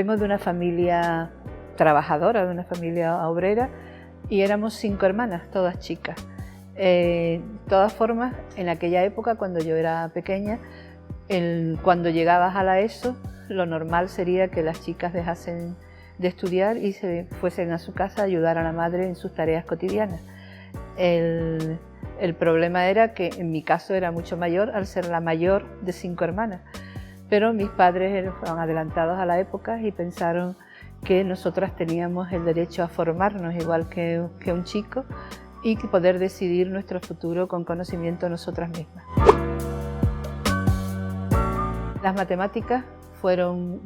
vengo de una familia trabajadora, de una familia obrera, y éramos 5 hermanas, todas chicas. De todas formas, en aquella época, cuando yo era pequeña, cuando llegabas a la ESO, lo normal sería que las chicas dejasen de estudiar y se fuesen a su casa a ayudar a la madre en sus tareas cotidianas. El problema era que en mi caso era mucho mayor al ser la mayor de 5 hermanas, pero mis padres fueron adelantados a la época y pensaron que nosotras teníamos el derecho a formarnos igual que un chico y poder decidir nuestro futuro con conocimiento nosotras mismas. Las matemáticas fueron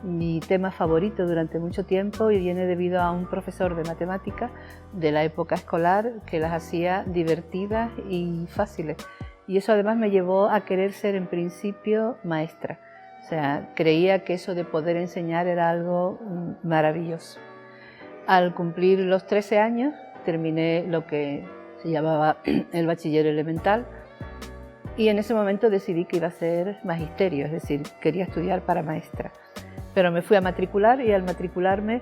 mi tema favorito durante mucho tiempo y viene debido a un profesor de matemáticas de la época escolar que las hacía divertidas y fáciles. Y eso además me llevó a querer ser en principio maestra. O sea, creía que eso de poder enseñar era algo maravilloso. Al cumplir los 13 años terminé lo que se llamaba el bachiller elemental y en ese momento decidí que iba a ser magisterio, es decir, quería estudiar para maestra. Pero me fui a matricular y al matricularme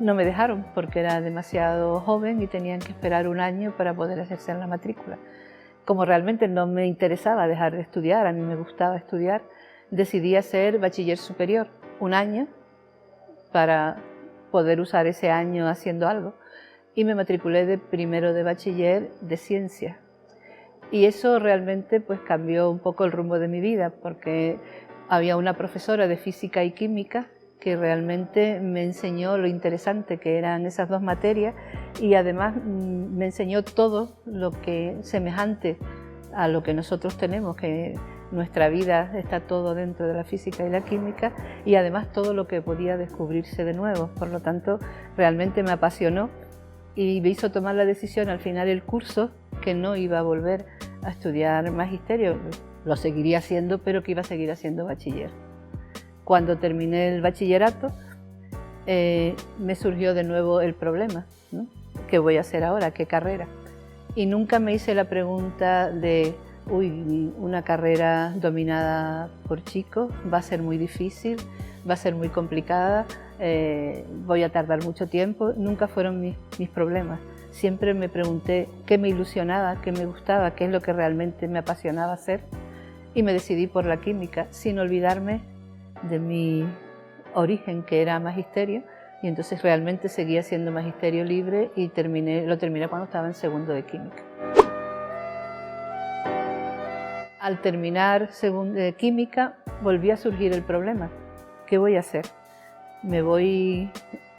no me dejaron porque era demasiado joven y tenían que esperar un año para poder hacerse la matrícula. Como realmente no me interesaba dejar de estudiar, a mí me gustaba estudiar, decidí hacer bachiller superior, un año, para poder usar ese año haciendo algo. Y me matriculé de primero de bachiller de ciencias. Y eso realmente pues cambió un poco el rumbo de mi vida, porque había una profesora de física y química que realmente me enseñó lo interesante que eran esas dos materias y además me enseñó todo lo que semejante a lo que nosotros tenemos, que nuestra vida está todo dentro de la física y la química y además todo lo que podía descubrirse de nuevo. Por lo tanto, realmente me apasionó y me hizo tomar la decisión al final del curso que no iba a volver a estudiar magisterio, lo seguiría haciendo, pero que iba a seguir haciendo bachiller. Cuando terminé el bachillerato, me surgió de nuevo el problema, ¿no? ¿Qué voy a hacer ahora? ¿Qué carrera? Y nunca me hice la pregunta de, uy, una carrera dominada por chicos va a ser muy difícil, va a ser muy complicada, voy a tardar mucho tiempo. Nunca fueron mis problemas. Siempre me pregunté qué me ilusionaba, qué me gustaba, qué es lo que realmente me apasionaba hacer y me decidí por la química, sin olvidarme de mi origen, que era magisterio, y entonces realmente seguí haciendo magisterio libre y lo terminé cuando estaba en segundo de química. Al terminar segundo de química volví a surgir el problema. ¿Qué voy a hacer?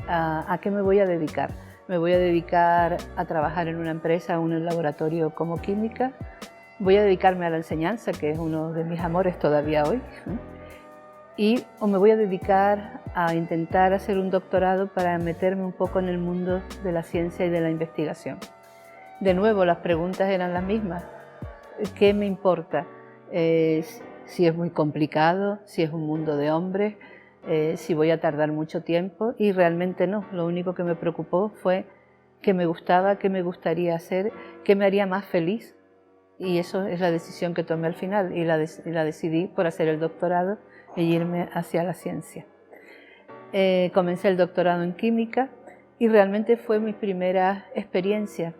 ¿A qué me voy a dedicar? Me voy a dedicar a trabajar en una empresa o en un laboratorio como química. Voy a dedicarme a la enseñanza, que es uno de mis amores todavía hoy. O me voy a dedicar a intentar hacer un doctorado para meterme un poco en el mundo de la ciencia y de la investigación. De nuevo, las preguntas eran las mismas. ¿Qué me importa? Si es muy complicado, si es un mundo de hombres, si voy a tardar mucho tiempo, y realmente no. Lo único que me preocupó fue qué me gustaba, qué me gustaría hacer, qué me haría más feliz, y eso es la decisión que tomé al final, y la decidí por hacer el doctorado e irme hacia la ciencia. Comencé el doctorado en química y realmente fue mi primera experiencia.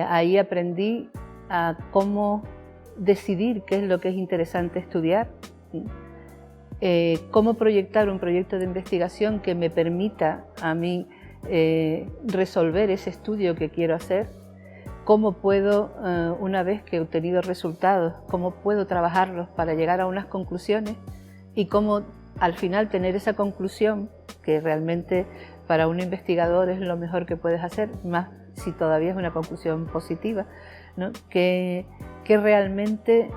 Ahí aprendí a cómo decidir qué es lo que es interesante estudiar, cómo proyectar un proyecto de investigación que me permita a mí resolver ese estudio que quiero hacer, cómo puedo, una vez que he obtenido resultados, cómo puedo trabajarlos para llegar a unas conclusiones y cómo al final tener esa conclusión, que realmente para un investigador es lo mejor que puedes hacer, más si todavía es una conclusión positiva, ¿no? Que realmente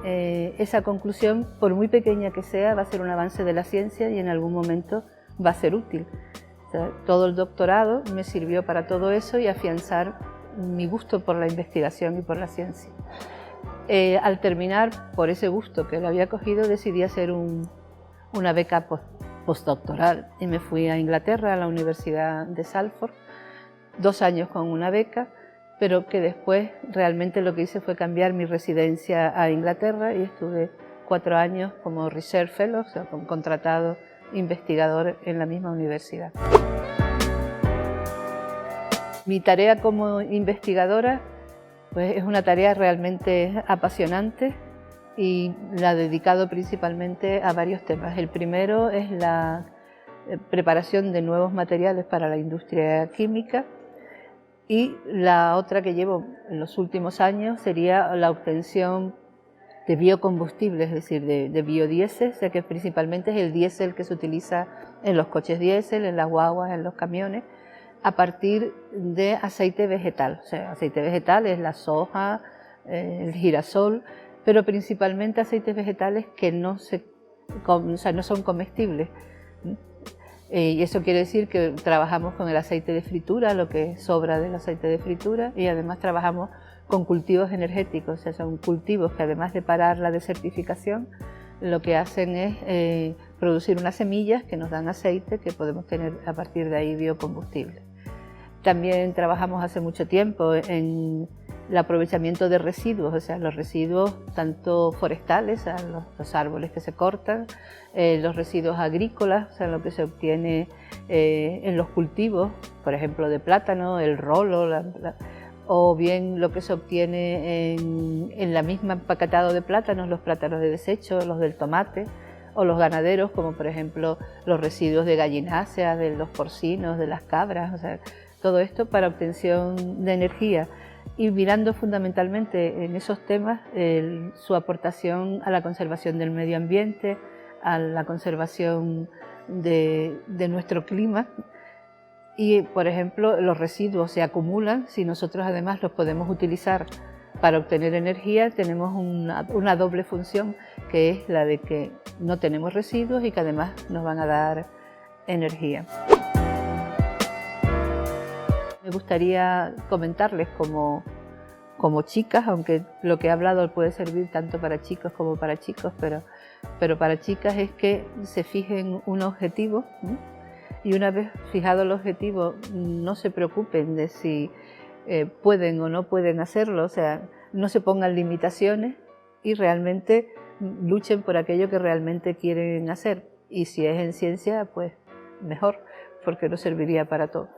esa conclusión, por muy pequeña que sea, va a ser un avance de la ciencia y en algún momento va a ser útil. O sea, todo el doctorado me sirvió para todo eso y afianzar mi gusto por la investigación y por la ciencia. Al terminar, por ese gusto que le había cogido, decidí hacer una beca postdoctoral y me fui a Inglaterra, a la Universidad de Salford, 2 años con una beca, pero que después realmente lo que hice fue cambiar mi residencia a Inglaterra y estuve 4 años como Research Fellow, o sea, como contratado investigador en la misma universidad. Mi tarea como investigadora pues, es una tarea realmente apasionante y la he dedicado principalmente a varios temas. El primero es la preparación de nuevos materiales para la industria química, y la otra que llevo en los últimos años sería la obtención de biocombustibles, es decir, de biodiesel, o sea que principalmente es el diésel que se utiliza en los coches diésel, en las guaguas, en los camiones, a partir de aceite vegetal. O sea, aceite vegetal es la soja, el girasol, pero principalmente aceites vegetales que no son comestibles. Y eso quiere decir que trabajamos con el aceite de fritura, lo que sobra del aceite de fritura, y además trabajamos con cultivos energéticos, o sea, son cultivos que además de parar la desertificación, lo que hacen es producir unas semillas que nos dan aceite que podemos tener a partir de ahí biocombustible. También trabajamos hace mucho tiempo en el aprovechamiento de residuos, o sea, los residuos tanto forestales, o sea, los árboles que se cortan, los residuos agrícolas, o sea, lo que se obtiene en los cultivos, por ejemplo, de plátano, el rolo, o bien lo que se obtiene en la misma empaquetado de plátanos, los plátanos de desecho, los del tomate, o los ganaderos, como por ejemplo los residuos de gallináceas, de los porcinos, de las cabras, o sea, todo esto para obtención de energía, y mirando fundamentalmente en esos temas su aportación a la conservación del medio ambiente, a la conservación de nuestro clima. Y, por ejemplo, los residuos se acumulan, si nosotros además los podemos utilizar para obtener energía, tenemos una doble función, que es la de que no tenemos residuos y que además nos van a dar energía. Me gustaría comentarles como chicas, aunque lo que he hablado puede servir tanto para chicos como para chicos, pero para chicas es que se fijen un objetivo, ¿sí? Y una vez fijado el objetivo, no se preocupen de si pueden o no pueden hacerlo, o sea, no se pongan limitaciones y realmente luchen por aquello que realmente quieren hacer. Y si es en ciencia, pues mejor, porque nos serviría para todo.